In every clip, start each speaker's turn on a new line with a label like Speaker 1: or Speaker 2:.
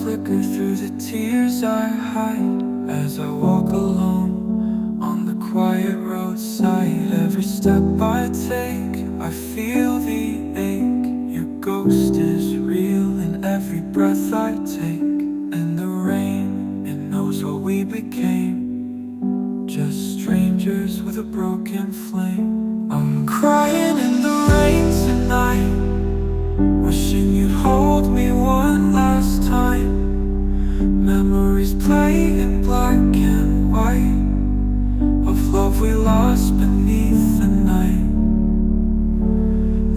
Speaker 1: flicker through the tears I hide as I walk alone on the quiet roadside. Every step I take, I feel the ache. Your ghost is real in every breath I take. And the rain, it knows what we became, just strangers with a broken flame. I'm crying in the rain tonight, wishing you'd hold me one last time. Memories play in black and white of love we lost beneath the night.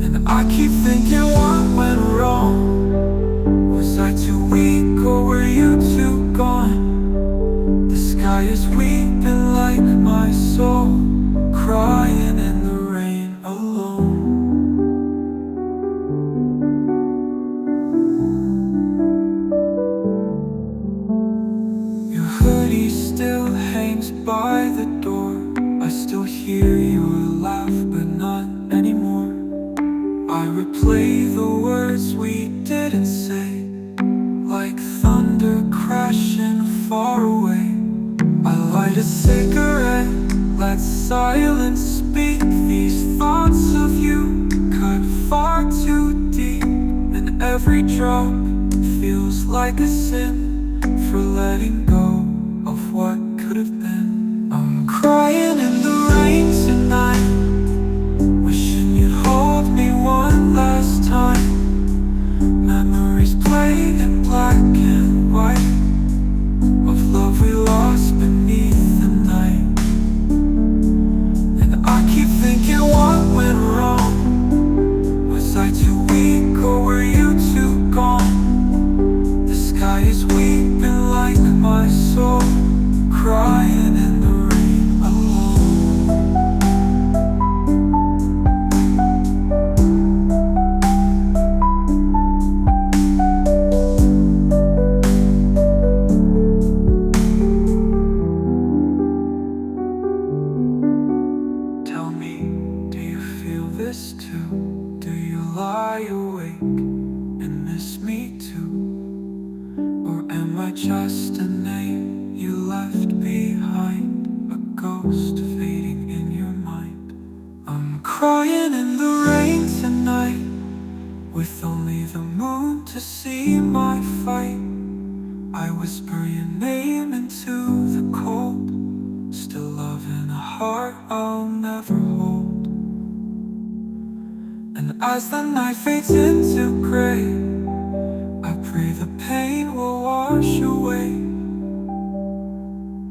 Speaker 1: And I keep thinking, what went wrong? Was I too weak or were you too gone? The sky is weeping like my soul, crying in the rain alone. Your hoodie still hangs by the door. I still hear your laugh, but not anymore. I replay the words we didn't say, like thunder crashing far away. I light a cigarette, let silence speak. These thoughts of you cut far too deep, and every drop feels like a sin for letting go of what could have been. I'm crying in the rain tonight, wishing you'd hold me one last time. Memories play in black and white of love we lost beneath the night. And I keep thinking, what went wrong? Was I too weak or were you too gone? The sky is weeping like my soul, crying in the rain alone. Tell me, do you feel this too? Do you lie awake and miss me too? Or am I just a name you left behind, a ghost fading in your mind? I'm crying in the rain tonight, with only the moon to see my fight. I whisper your name into the cold, still loving a heart I'll never hold. And as the night fades into gray, I pray the pain will wash away.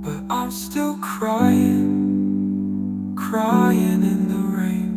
Speaker 1: But I'm still crying, crying in the rain.